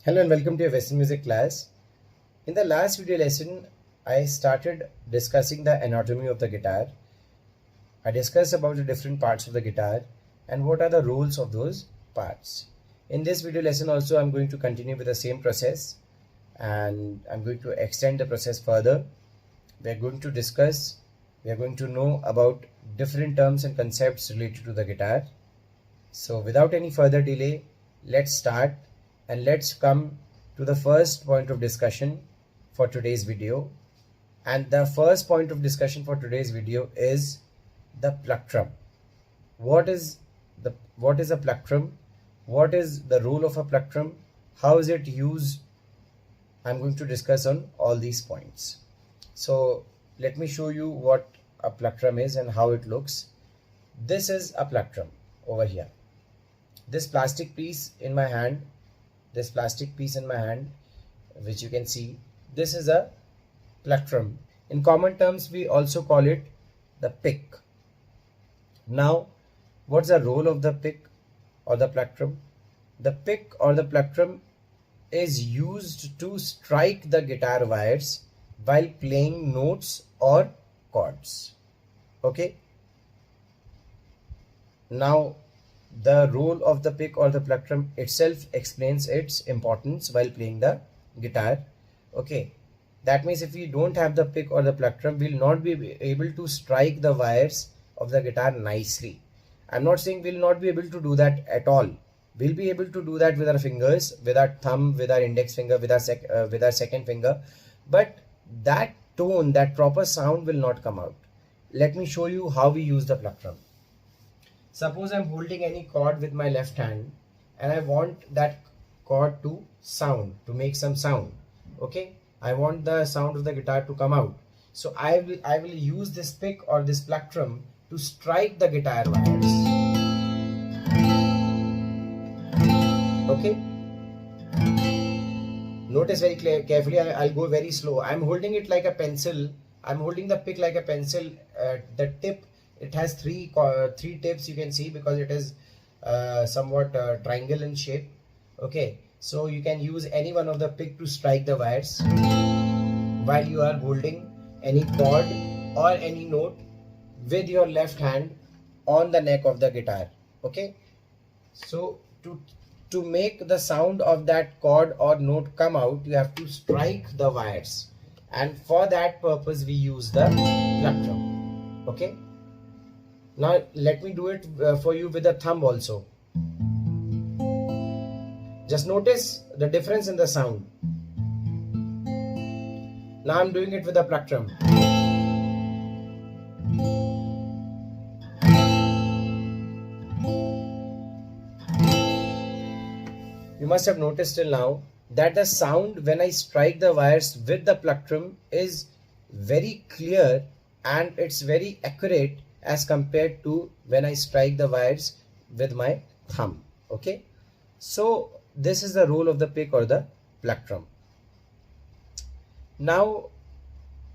Hello and welcome to your Western music class. In the last video lesson, I started discussing the anatomy of the guitar. I discussed about the different parts of the guitar and what are the roles of those parts. In this video lesson also, I'm going to continue with the same process and I'm going to extend the process further. We are going to know about different terms and concepts related to the guitar. So without any further delay, let's start and let's come to the first point of discussion for today's video. And the first point of discussion for today's video is the plectrum. What is a plectrum? What is the role of a plectrum? How is it used? I'm going to discuss on all these points. So let me show you what a plectrum is and how it looks. This is a plectrum over here. This plastic piece in my hand, which you can see, this is a plectrum. In common terms, we also call it the pick. Now, what's the role of the pick or the plectrum? The pick or the plectrum is used to strike the guitar wires while playing notes or chords. Okay. Now, the role of the pick or the plectrum itself explains its importance while playing the guitar. Okay, that means if we don't have the pick or the plectrum, we'll not be able to strike the wires of the guitar nicely. I'm not saying we'll not be able to do that at all. We'll be able to do that with our fingers, with our thumb, with our index finger, with our second finger, but that tone, that proper sound will not come out. Let me show you how we use the plectrum. Suppose I'm holding any chord with my left hand and I want that chord to make some sound. Okay, I want the sound of the guitar to come out. So I will use this pick or this plectrum to strike the guitar wires. Okay. Notice very carefully, I'll go very slow. I'm holding it like a pencil. I'm holding the pick like a pencil. The tip, it has three tips, you can see, because it is somewhat triangle in shape. Okay, so you can use any one of the pick to strike the wires while you are holding any chord or any note with your left hand on the neck of the guitar. Okay, so to make the sound of that chord or note come out, you have to strike the wires, and for that purpose we use the plectrum. Okay. Now let me do it for you with the thumb also. Just notice the difference in the sound. Now I'm doing it with the plectrum. You must have noticed till now that the sound when I strike the wires with the plectrum is very clear and it's very accurate as compared to when I strike the wires with my thumb. Okay, so this is the role of the pick or the plectrum. Now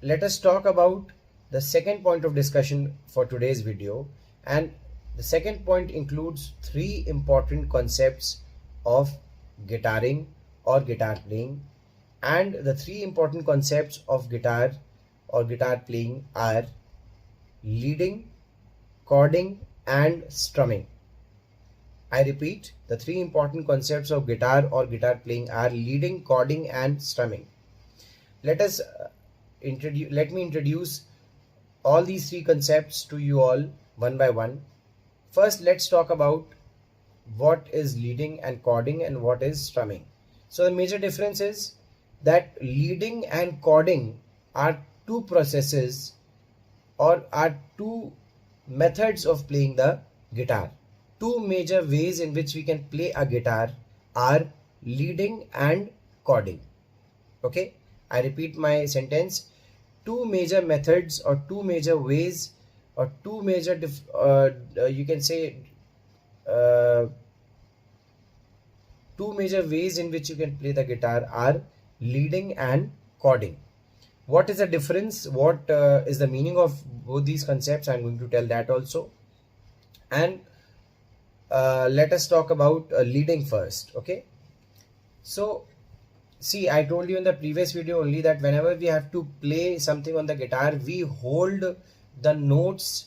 let us talk about the second point of discussion for today's video, and the second point includes three important concepts of guitaring or guitar playing, and the three important concepts of guitar or guitar playing are leading, chording and strumming. I repeat, the three important concepts of guitar or guitar playing are leading, chording and strumming. Let me introduce all these three concepts to you all one by one. First, let's talk about what is leading and chording and what is strumming. So the major difference is that leading and chording are two processes or are two methods of playing the guitar. Two major ways in which we can play a guitar are leading and chording. Okay, I repeat my sentence. Two major methods or two major ways or two major you can say two major ways in which you can play the guitar are leading and chording. What is the difference? What is the meaning of both these concepts? I'm going to tell that also. And let us talk about leading first. Okay, so see, I told you in the previous video only that whenever we have to play something on the guitar, we hold the notes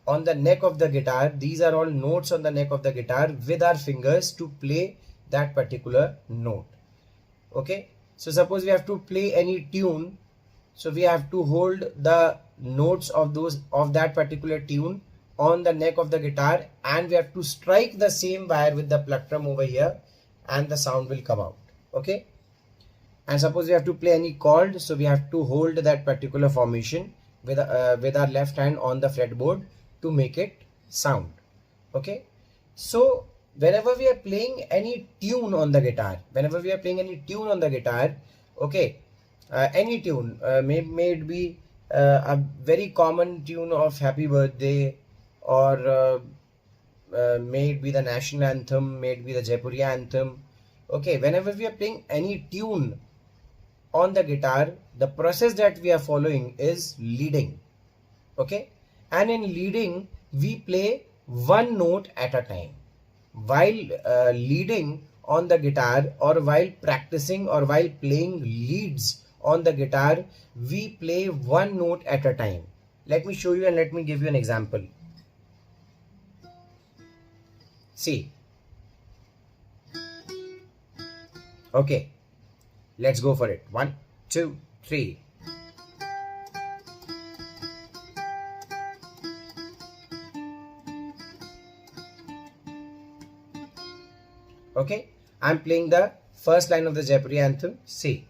on the neck of the guitar. These are all notes on the neck of the guitar with our fingers to play that particular note. Okay, so suppose we have to play any tune, so we have to hold the notes of that particular tune on the neck of the guitar, and we have to strike the same wire with the plectrum over here, and the sound will come out. Okay, and suppose we have to play any chord, so we have to hold that particular formation with our left hand on the fretboard to make it sound. Okay, so whenever we are playing any tune on the guitar, okay, any tune, may it be a very common tune of happy birthday, or may it be the national anthem, may it be the Jaipuriya anthem. Okay, whenever we are playing any tune on the guitar, the process that we are following is leading. Okay, and in leading we play one note at a time. While leading on the guitar, or while practicing, or while playing leads on the guitar, we play one note at a time. Let me show you and let me give you an example. See. Okay, let's go for it. 1, 2, 3. Okay, I'm playing the first line of the Jaipuriya anthem. See.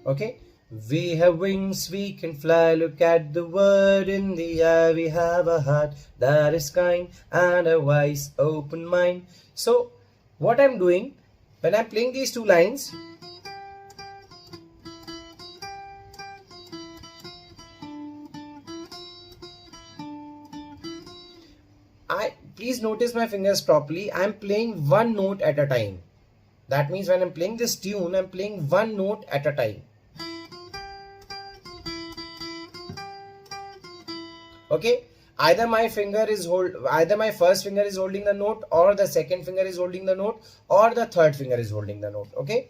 Okay, we have wings, we can fly, look at the word in the eye, we have a heart that is kind and a wise open mind. So what I'm doing when I'm playing these two lines, please notice my fingers properly. I'm playing one note at a time. That means when I'm playing this tune, I'm playing one note at a time. Okay, either my first finger is holding the note, or the second finger is holding the note, or the third finger is holding the note. Okay,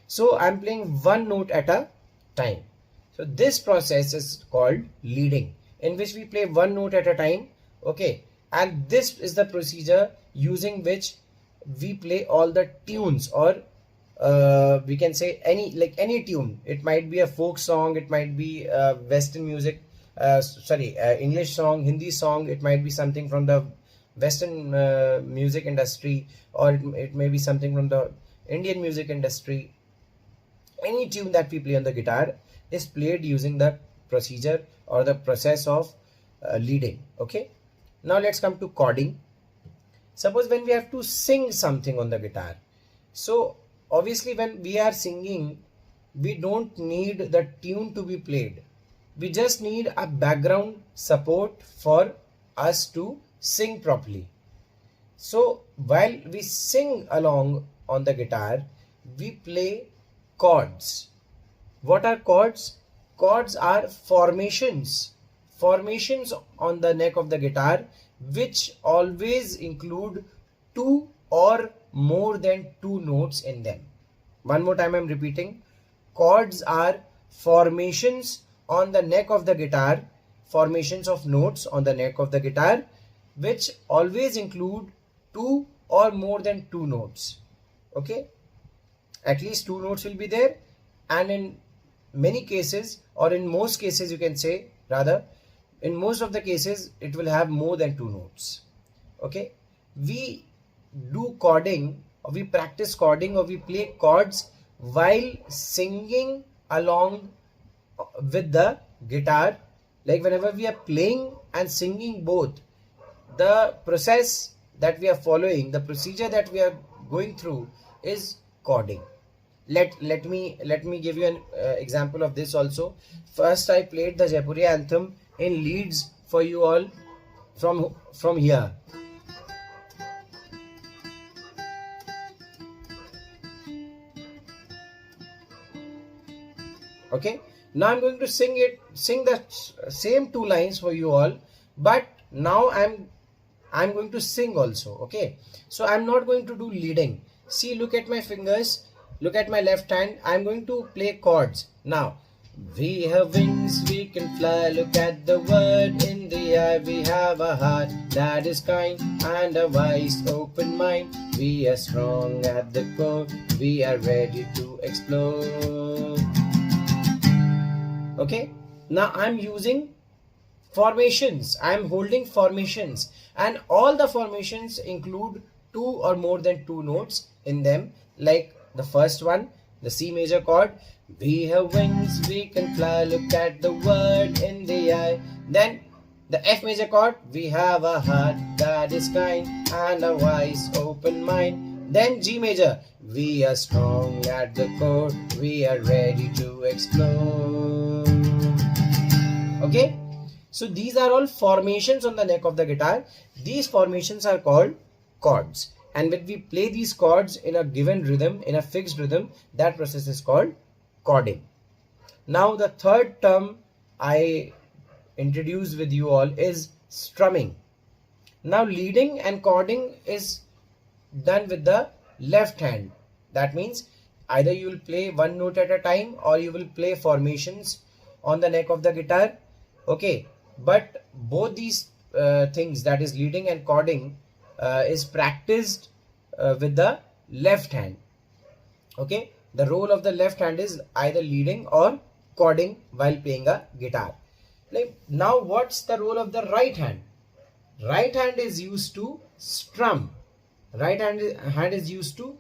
so I'm playing one note at a time. So this process is called leading, in which we play one note at a time. Okay, and this is the procedure using which we play all the tunes, or we can say any tune. It might be a folk song, it might be Western music, English song, Hindi song, it might be something from the Western music industry, or it may be something from the Indian music industry. Any tune that we play on the guitar is played using the procedure or the process of leading. Okay, now let's come to chording. Suppose when we have to sing something on the guitar, so obviously when we are singing, we don't need the tune to be played. We just need a background support for us to sing properly. So while we sing along on the guitar, we play chords. What are chords? Chords are formations on the neck of the guitar, which always include two or more than two notes in them. One more time I'm repeating. Chords are formations on the neck of the guitar, formations of notes on the neck of the guitar, which always include two or more than two notes. Okay, at least two notes will be there, and in many cases, or in most cases, you can say, rather in most of the cases, it will have more than two notes. Okay, we do chording, or we practice chording, or we play chords while singing along with the guitar. Like whenever we are playing and singing both, the process that we are following, the procedure that we are going through is chording. Let me give you an example of this also. First, I played the Jaipuriya anthem in leads for you all from here. Okay, now I'm going to sing the same two lines for you all but now I'm going to sing also. Okay, so I'm not going to do leading. See, look at my fingers, look at my left hand. I'm going to play chords now. We have wings, we can fly. Look at the word in the eye. We have a heart that is kind and a wise, open mind. We are strong at the core. We are ready to explore. Okay, now I'm using formations. I'm holding formations, and all the formations include two or more than two notes in them. Like the first one, the C major chord. We have wings, we can fly. Look at the word in the eye. Then the F major chord. We have a heart that is kind and a wise, open mind. Then G major. We are strong at the core. We are ready to explore. Okay, so these are all formations on the neck of the guitar. These formations are called chords, and when we play these chords in a given rhythm, in a fixed rhythm, that process is called chording. Now the third term I introduce with you all is strumming. Now leading and chording is done with the left hand. That means either you will play one note at a time, or you will play formations on the neck of the guitar. Okay, but both these things, that is leading and chording, is practiced with the left hand. Okay, the role of the left hand is either leading or chording while playing a guitar. Like, now what's the role of the right hand? Right hand is used to strum. Right hand is used to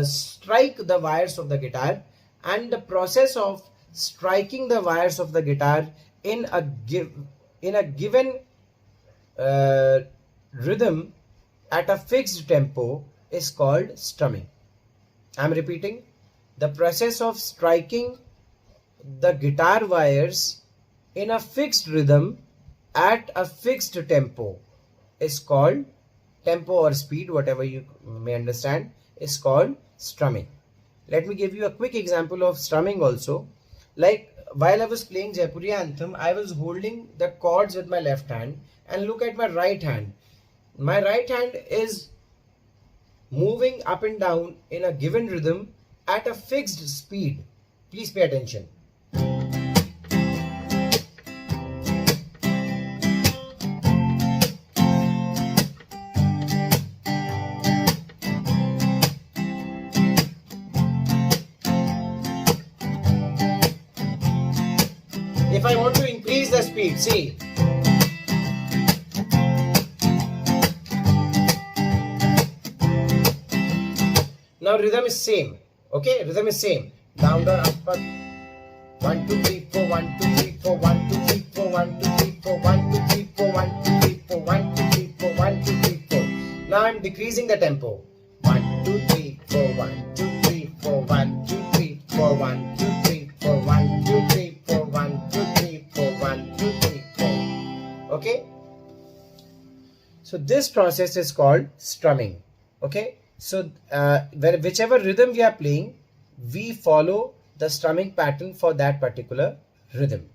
strike the wires of the guitar, and the process of striking the wires of the guitar in a given rhythm at a fixed tempo is called strumming. I'm repeating, the process of striking the guitar wires in a fixed rhythm at a fixed tempo is called, tempo or speed, whatever you may understand, is called strumming. Let me give you a quick example of strumming also. Like, while I was playing Jaipuriya anthem, I was holding the chords with my left hand, and look at my right hand. My right hand is moving up and down in a given rhythm at a fixed speed. Please pay attention. If I want to increase the speed, see. Now rhythm is same. Okay, rhythm is same. Down, down, up, up. 1, 2, 3, 4, 1, 2, 3, 4, 1, 2, 3, 4, 1, 2, 3, 4, 1, 2, 3, 4, 1, 2, 3, 4, 1, 2, 3, 4, 1, 2, 3, 4. Now I'm decreasing the tempo. 1, 2, 3, 4, 1, 2, 3, 4, 1, 2, 3, 4, 1, 2, 3, 4, 1, 2, 3, 4, 1, 2, 3, 4, 1, 2, 3, 4. Okay? So this process is called strumming. Okay? So whichever rhythm we are playing, we follow the strumming pattern for that particular rhythm.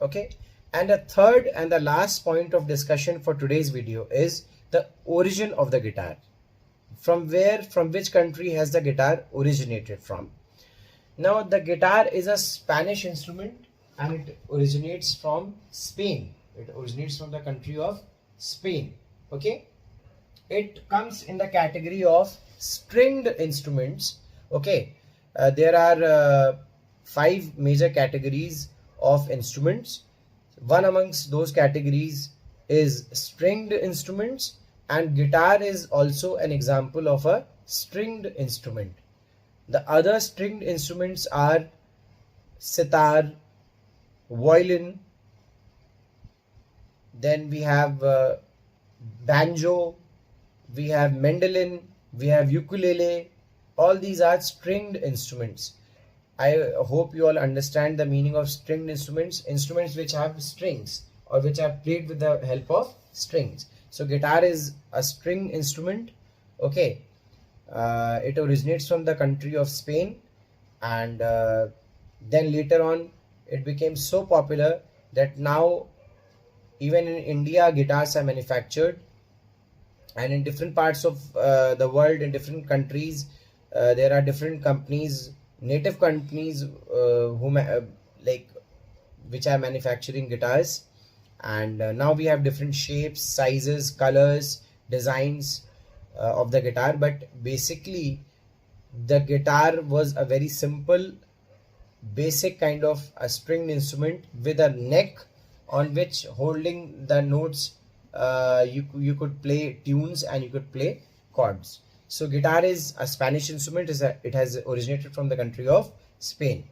Okay, and the third and the last point of discussion for today's video is the origin of the guitar. From which country has the guitar originated from? Now the guitar is a Spanish instrument, and it originates from Spain. It originates from the country of Spain. Okay, it comes in the category of stringed instruments. Okay, there are 5 major categories of instruments. One amongst those categories is stringed instruments, and guitar is also an example of a stringed instrument. The other stringed instruments are sitar, violin, then we have banjo, we have mandolin, we have ukulele. All these are stringed instruments. I hope you all understand the meaning of stringed instruments. Instruments which have strings, or which are played with the help of strings. So guitar is a string instrument. Okay, it originates from the country of Spain, and then later on it became so popular that now Even in India, guitars are manufactured, and in different parts of the world, in different countries, there are different companies, native companies, like, which are manufacturing guitars. And now we have different shapes, sizes, colors, designs of the guitar. But basically, the guitar was a very simple, basic kind of a stringed instrument with a neck on which, holding the notes, you could play tunes and you could play chords. So guitar is a Spanish instrument. It has originated from the country of Spain.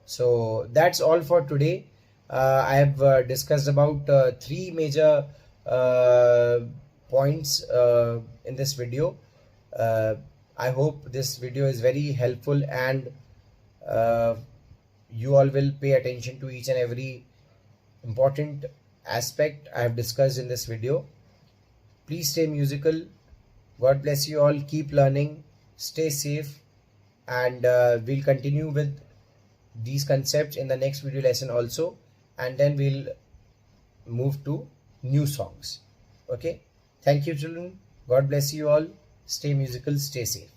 So that's all for today. I have discussed about three major uh, points in this video. Uh, I hope this video is very helpful, and uh, you all will pay attention to each and every important aspect I have discussed in this video. Please stay musical. God bless you all. Keep learning. Stay safe. And we'll continue with these concepts in the next video lesson also. And then we'll move to new songs. Okay. Thank you, children. God bless you all. Stay musical. Stay safe.